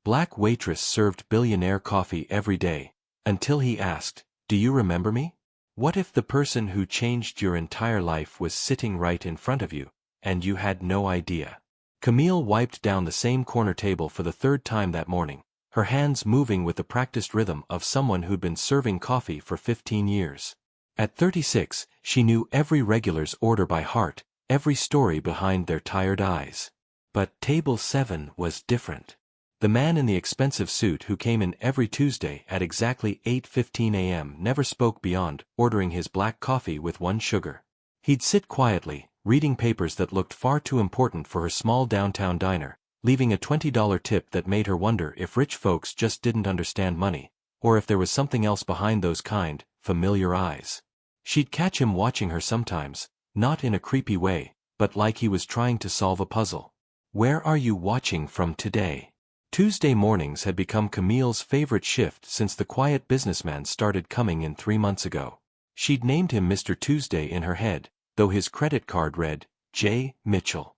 Black Waitress served Billionaire coffee every day, until he asked, "Do you remember me?" What if the person who changed your entire life was sitting right in front of you, and you had no idea? Camille wiped down the same corner table for the third time that morning, her hands moving with the practiced rhythm of someone who'd been serving coffee for 15 years. At 36, she knew every regular's order by heart, every story behind their tired eyes. But table 7 was different. The man in the expensive suit who came in every Tuesday at exactly 8:15 a.m. never spoke beyond ordering his black coffee with 1 sugar. He'd sit quietly, reading papers that looked far too important for her small downtown diner, leaving a $20 tip that made her wonder if rich folks just didn't understand money, or if there was something else behind those kind, familiar eyes. She'd catch him watching her sometimes, not in a creepy way, but like he was trying to solve a puzzle. "Where are you watching from today?" Tuesday mornings had become Camille's favorite shift since the quiet businessman started coming in 3 months ago. She'd named him Mr. Tuesday in her head, though his credit card read, J. Mitchell.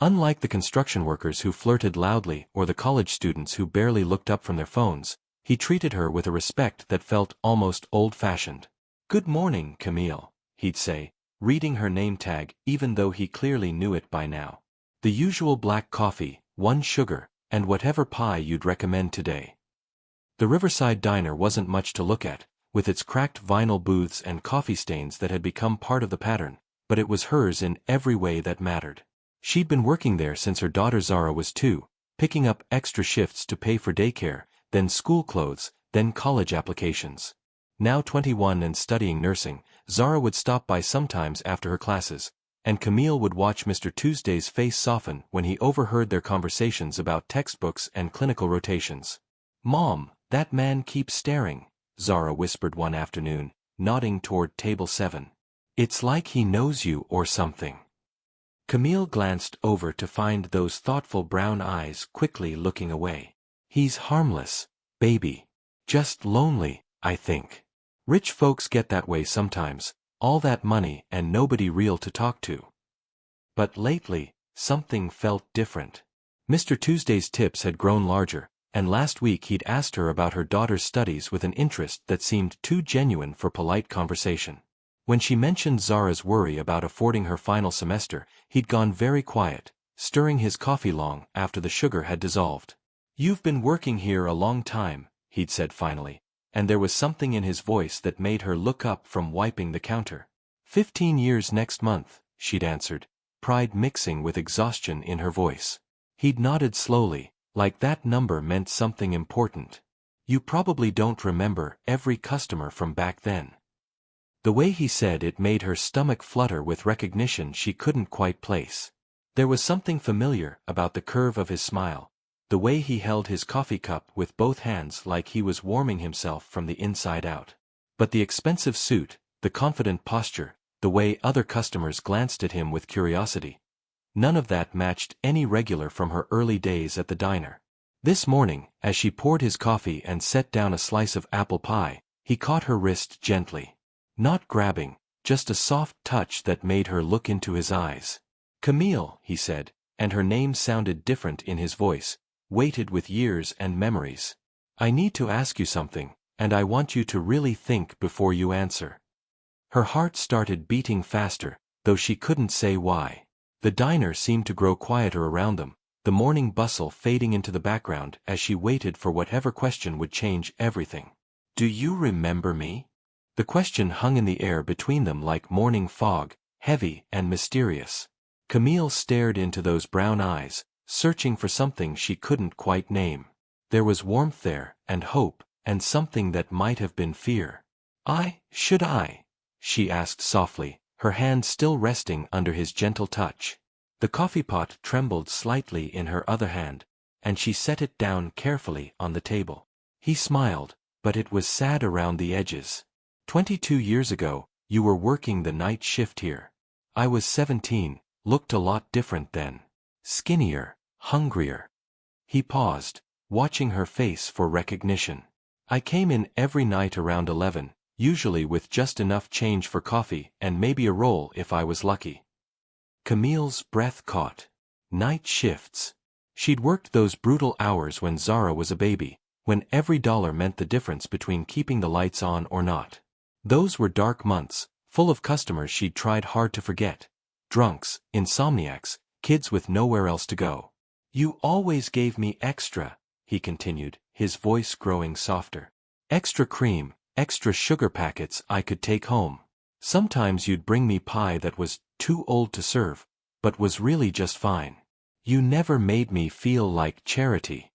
Unlike the construction workers who flirted loudly or the college students who barely looked up from their phones, he treated her with a respect that felt almost old-fashioned. "Good morning, Camille," he'd say, reading her name tag even though he clearly knew it by now. "The usual black coffee, 1 sugar, and whatever pie you'd recommend today." The Riverside Diner wasn't much to look at, with its cracked vinyl booths and coffee stains that had become part of the pattern, but it was hers in every way that mattered. She'd been working there since her daughter Zara was 2, picking up extra shifts to pay for daycare, then school clothes, then college applications. Now 21 and studying nursing, Zara would stop by sometimes after her classes, and Camille would watch Mr. Tuesday's face soften when he overheard their conversations about textbooks and clinical rotations. "Mom, that man keeps staring," Zara whispered one afternoon, nodding toward table 7. "It's like he knows you or something." Camille glanced over to find those thoughtful brown eyes quickly looking away. "He's harmless, baby. Just lonely, I think. Rich folks get that way sometimes, all that money and nobody real to talk to." But lately, something felt different. Mr. Tuesday's tips had grown larger, and last week he'd asked her about her daughter's studies with an interest that seemed too genuine for polite conversation. When she mentioned Zara's worry about affording her final semester, he'd gone very quiet, stirring his coffee long after the sugar had dissolved. "You've been working here a long time," he'd said finally, and there was something in his voice that made her look up from wiping the counter. 15 years next month," she'd answered, pride mixing with exhaustion in her voice. He'd nodded slowly, like that number meant something important. "You probably don't remember every customer from back then." The way he said it made her stomach flutter with recognition she couldn't quite place. There was something familiar about the curve of his smile, the way he held his coffee cup with both hands like he was warming himself from the inside out. But the expensive suit, the confident posture, the way other customers glanced at him with curiosity, none of that matched any regular from her early days at the diner. This morning, as she poured his coffee and set down a slice of apple pie, he caught her wrist gently. Not grabbing, just a soft touch that made her look into his eyes. "Camille," he said, and her name sounded different in his voice, weighted with years and memories. "I need to ask you something, and I want you to really think before you answer." Her heart started beating faster, though she couldn't say why. The diner seemed to grow quieter around them, the morning bustle fading into the background as she waited for whatever question would change everything. "Do you remember me?" The question hung in the air between them like morning fog, heavy and mysterious. Camille stared into those brown eyes, searching for something she couldn't quite name. There was warmth there, and hope, and something that might have been fear. Should I?" she asked softly, her hand still resting under his gentle touch. The coffee pot trembled slightly in her other hand, and she set it down carefully on the table. He smiled, but it was sad around the edges. 22 years ago, you were working the night shift here. I was 17, looked a lot different then. Skinnier, hungrier." He paused, watching her face for recognition. "I came in every night around 11, usually with just enough change for coffee and maybe a roll if I was lucky." Camille's breath caught. Night shifts. She'd worked those brutal hours when Zara was a baby, when every dollar meant the difference between keeping the lights on or not. Those were dark months, full of customers she'd tried hard to forget. Drunks, insomniacs, kids with nowhere else to go. "You always gave me extra," he continued, his voice growing softer. "Extra cream, extra sugar packets I could take home. Sometimes you'd bring me pie that was too old to serve, but was really just fine. You never made me feel like charity."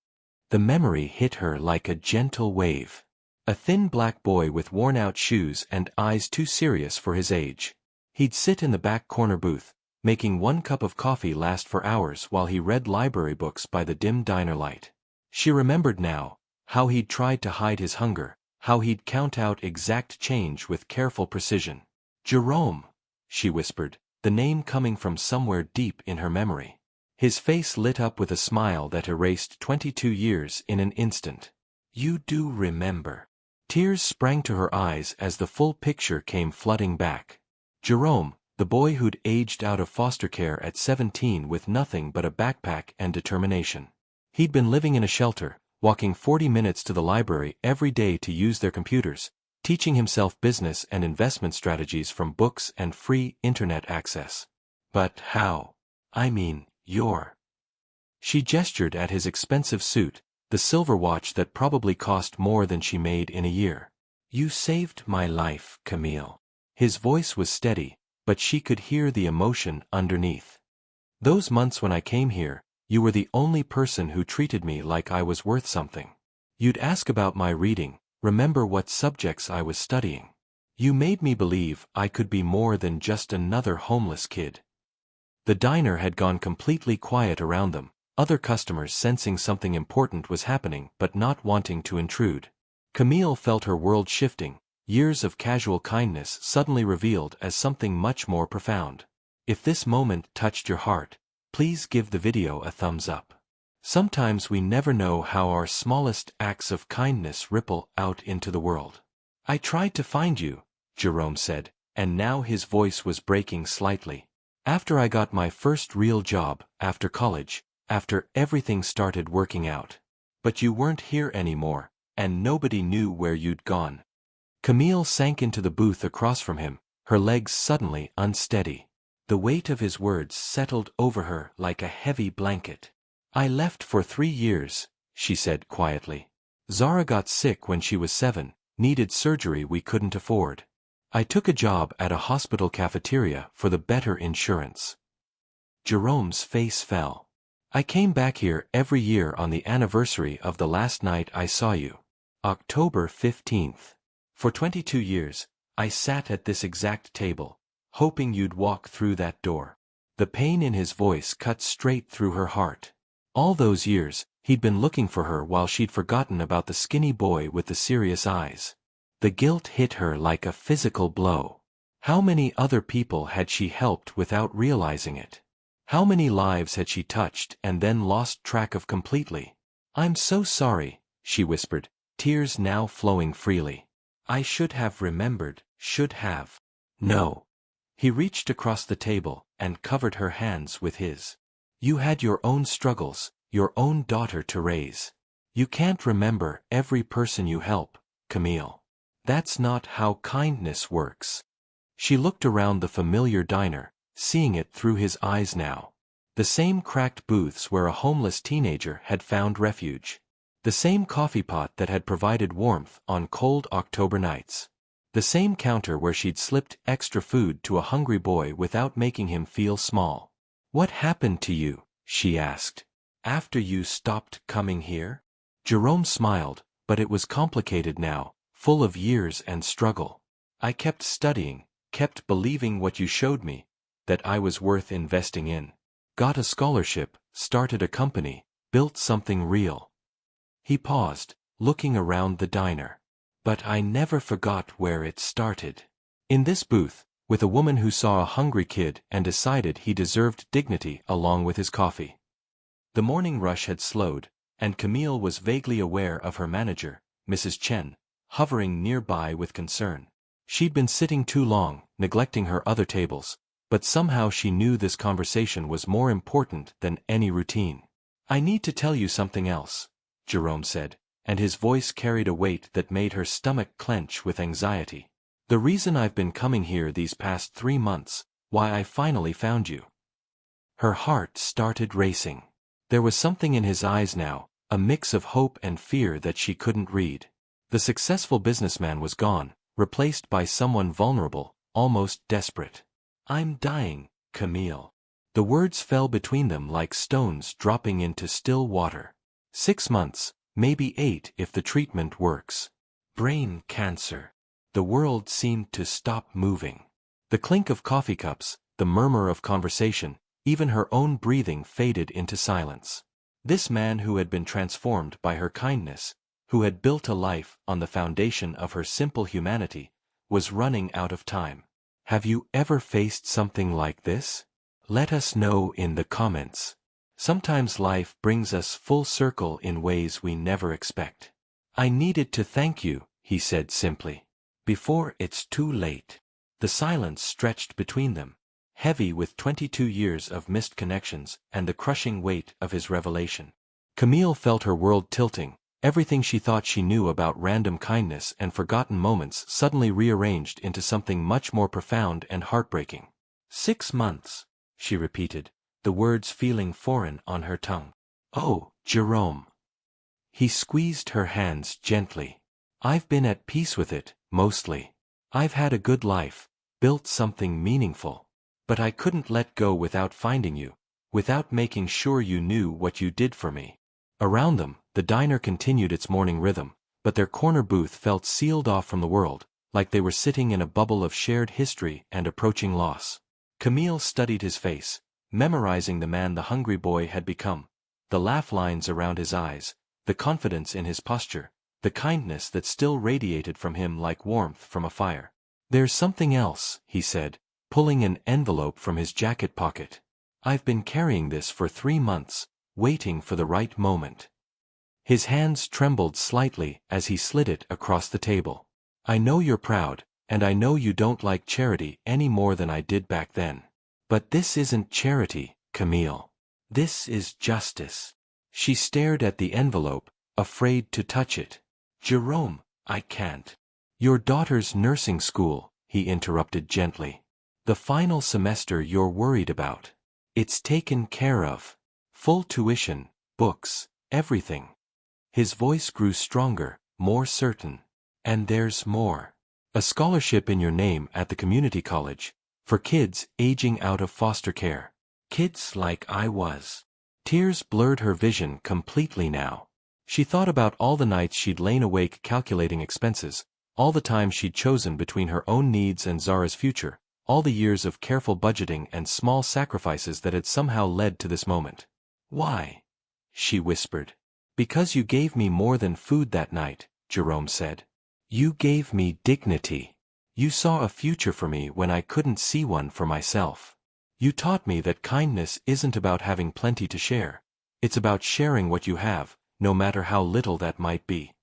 The memory hit her like a gentle wave. A thin black boy with worn-out shoes and eyes too serious for his age. He'd sit in the back corner booth, making one cup of coffee last for hours while he read library books by the dim diner light. She remembered now, how he'd tried to hide his hunger, how he'd count out exact change with careful precision. "Jerome," she whispered, the name coming from somewhere deep in her memory. His face lit up with a smile that erased 22 years in an instant. "You do remember." Tears sprang to her eyes as the full picture came flooding back. Jerome, the boy who'd aged out of foster care at 17 with nothing but a backpack and determination. He'd been living in a shelter, walking 40 minutes to the library every day to use their computers, teaching himself business and investment strategies from books and free internet access. "But how? I mean, you're..." She gestured at his expensive suit, the silver watch that probably cost more than she made in a year. "You saved my life, Camille." His voice was steady, but she could hear the emotion underneath. "Those months when I came here, you were the only person who treated me like I was worth something. You'd ask about my reading, remember what subjects I was studying. You made me believe I could be more than just another homeless kid." The diner had gone completely quiet around them, other customers sensing something important was happening but not wanting to intrude. Camille felt her world shifting, years of casual kindness suddenly revealed as something much more profound. If this moment touched your heart, please give the video a thumbs up. Sometimes we never know how our smallest acts of kindness ripple out into the world. "I tried to find you," Jerome said, and now his voice was breaking slightly. "After I got my first real job, after college, after everything started working out. But you weren't here anymore, and nobody knew where you'd gone." Camille sank into the booth across from him, her legs suddenly unsteady. The weight of his words settled over her like a heavy blanket. "I left for 3 years, she said quietly. "Zara got sick when she was 7, needed surgery we couldn't afford. I took a job at a hospital cafeteria for the better insurance." Jerome's face fell. "I came back here every year on the anniversary of the last night I saw you. October 15th. For 22 years, I sat at this exact table, hoping you'd walk through that door." The pain in his voice cut straight through her heart. All those years, he'd been looking for her while she'd forgotten about the skinny boy with the serious eyes. The guilt hit her like a physical blow. How many other people had she helped without realizing it? How many lives had she touched and then lost track of completely? "I'm so sorry," she whispered, tears now flowing freely. "I should have remembered, should have." "No." He reached across the table and covered her hands with his. "You had your own struggles, your own daughter to raise. You can't remember every person you help, Camille. That's not how kindness works." She looked around the familiar diner, seeing it through his eyes now. The same cracked booths where a homeless teenager had found refuge. The same coffee pot that had provided warmth on cold October nights. The same counter where she'd slipped extra food to a hungry boy without making him feel small. "What happened to you?" she asked. "After you stopped coming here?" Jerome smiled, but it was complicated now, full of years and struggle. "I kept studying, kept believing what you showed me, that I was worth investing in. Got a scholarship, started a company, built something real." He paused, looking around the diner. "But I never forgot where it started. In this booth, with a woman who saw a hungry kid and decided he deserved dignity along with his coffee." The morning rush had slowed, and Camille was vaguely aware of her manager, Mrs. Chen, hovering nearby with concern. She'd been sitting too long, neglecting her other tables, but somehow she knew this conversation was more important than any routine. I need to tell you something else, Jerome said, and his voice carried a weight that made her stomach clench with anxiety. The reason I've been coming here these past 3 months, why I finally found you. Her heart started racing. There was something in his eyes now, a mix of hope and fear that she couldn't read. The successful businessman was gone, replaced by someone vulnerable, almost desperate. I'm dying, Camille. The words fell between them like stones dropping into still water. 6 months, maybe 8 if the treatment works. Brain cancer. The world seemed to stop moving. The clink of coffee cups, the murmur of conversation, even her own breathing faded into silence. This man who had been transformed by her kindness, who had built a life on the foundation of her simple humanity, was running out of time. Have you ever faced something like this? Let us know in the comments. Sometimes life brings us full circle in ways we never expect. I needed to thank you, he said simply. Before it's too late. The silence stretched between them, heavy with 22 years of missed connections and the crushing weight of his revelation. Camille felt her world tilting, everything she thought she knew about random kindness and forgotten moments suddenly rearranged into something much more profound and heartbreaking. 6 months, she repeated, the words feeling foreign on her tongue. Oh, Jerome. He squeezed her hands gently. I've been at peace with it, mostly. I've had a good life, built something meaningful. But I couldn't let go without finding you, without making sure you knew what you did for me. Around them, the diner continued its morning rhythm, but their corner booth felt sealed off from the world, like they were sitting in a bubble of shared history and approaching loss. Camille studied his face, memorizing the man the hungry boy had become, the laugh lines around his eyes, the confidence in his posture, the kindness that still radiated from him like warmth from a fire. There's something else, he said, pulling an envelope from his jacket pocket. I've been carrying this for 3 months, waiting for the right moment. His hands trembled slightly as he slid it across the table. I know you're proud, and I know you don't like charity any more than I did back then. But this isn't charity, Camille. This is justice. She stared at the envelope, afraid to touch it. Jerome, I can't. Your daughter's nursing school, he interrupted gently. The final semester you're worried about. It's taken care of. Full tuition, books, everything. His voice grew stronger, more certain. And there's more. A scholarship in your name at the community college, for kids aging out of foster care. Kids like I was. Tears blurred her vision completely now. She thought about all the nights she'd lain awake calculating expenses, all the time she'd chosen between her own needs and Zara's future, all the years of careful budgeting and small sacrifices that had somehow led to this moment. Why? She whispered. Because you gave me more than food that night, Jerome said. You gave me dignity. You saw a future for me when I couldn't see one for myself. You taught me that kindness isn't about having plenty to share. It's about sharing what you have, no matter how little that might be.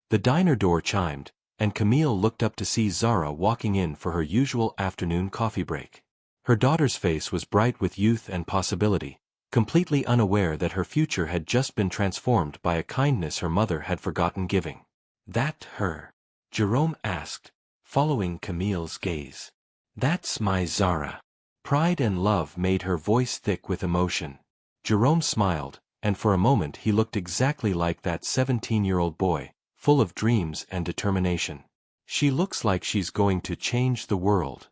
The diner door chimed, and Camille looked up to see Zara walking in for her usual afternoon coffee break. Her daughter's face was bright with youth and possibility, completely unaware that her future had just been transformed by a kindness her mother had forgotten giving. That her? Jerome asked, following Camille's gaze. That's my Zara. Pride and love made her voice thick with emotion. Jerome smiled, and for a moment he looked exactly like that 17-year-old boy, full of dreams and determination. She looks like she's going to change the world.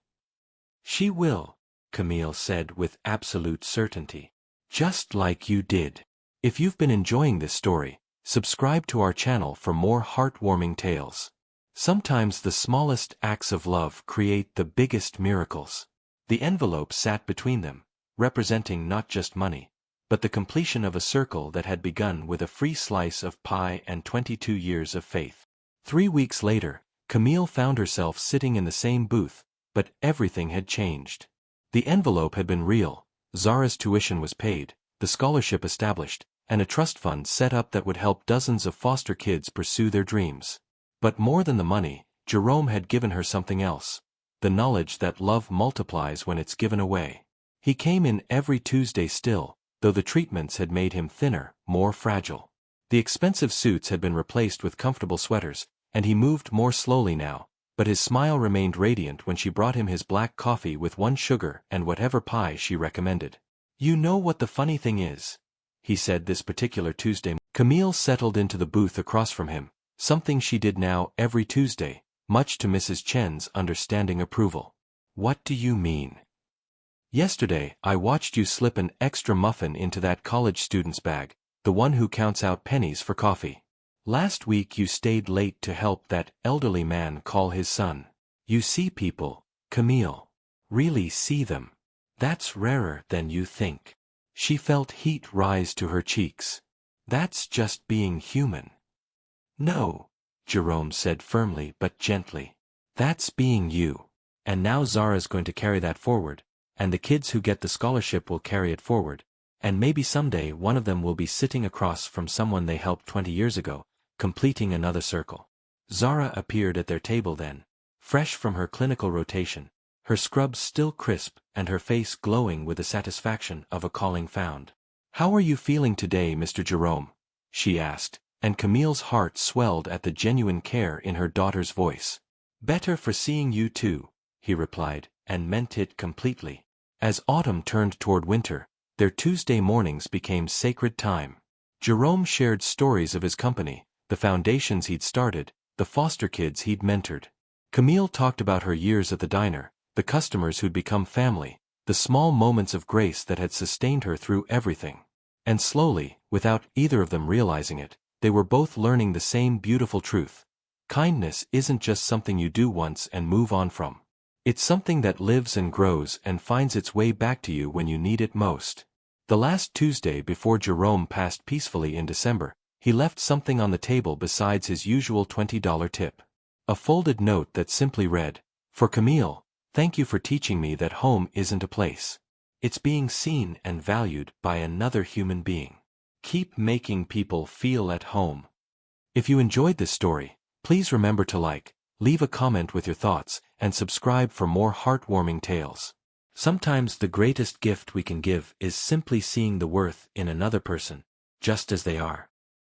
She will, Camille said with absolute certainty. Just like you did. If you've been enjoying this story, subscribe to our channel for more heartwarming tales. Sometimes the smallest acts of love create the biggest miracles. The envelope sat between them, representing not just money, but the completion of a circle that had begun with a free slice of pie and 22 years of faith. 3 weeks later, Camille found herself sitting in the same booth, but everything had changed. The envelope had been real, Zara's tuition was paid, the scholarship established, and a trust fund set up that would help dozens of foster kids pursue their dreams. But more than the money, Jerome had given her something else, the knowledge that love multiplies when it's given away. He came in every Tuesday still, though the treatments had made him thinner, more fragile. The expensive suits had been replaced with comfortable sweaters, and he moved more slowly now, but his smile remained radiant when she brought him his black coffee with 1 sugar and whatever pie she recommended. "You know what the funny thing is?" he said this particular Tuesday. Camille settled into the booth across from him, something she did now every Tuesday, much to Mrs. Chen's understanding approval. "What do you mean?" "Yesterday, I watched you slip an extra muffin into that college student's bag, the one who counts out pennies for coffee. Last week you stayed late to help that elderly man call his son. You see people, Camille. Really see them. That's rarer than you think." She felt heat rise to her cheeks. "That's just being human." "No," Jerome said firmly but gently. "That's being you. And now Zara's going to carry that forward, and the kids who get the scholarship will carry it forward, and maybe someday one of them will be sitting across from someone they helped 20 years ago, completing another circle." Zara appeared at their table then, fresh from her clinical rotation, her scrubs still crisp and her face glowing with the satisfaction of a calling found. "How are you feeling today, Mr. Jerome?" she asked, and Camille's heart swelled at the genuine care in her daughter's voice. "Better for seeing you too," he replied, and meant it completely. As autumn turned toward winter, their Tuesday mornings became sacred time. Jerome shared stories of his company, the foundations he'd started, the foster kids he'd mentored. Camille talked about her years at the diner, the customers who'd become family, the small moments of grace that had sustained her through everything. And slowly, without either of them realizing it, they were both learning the same beautiful truth. Kindness isn't just something you do once and move on from. It's something that lives and grows and finds its way back to you when you need it most. The last Tuesday before Jerome passed peacefully in December, he left something on the table besides his usual $20 tip. A folded note that simply read, "For Camille, thank you for teaching me that home isn't a place. It's being seen and valued by another human being. Keep making people feel at home." If you enjoyed this story, please remember to like, leave a comment with your thoughts, and subscribe for more heartwarming tales. Sometimes the greatest gift we can give is simply seeing the worth in another person, just as they are.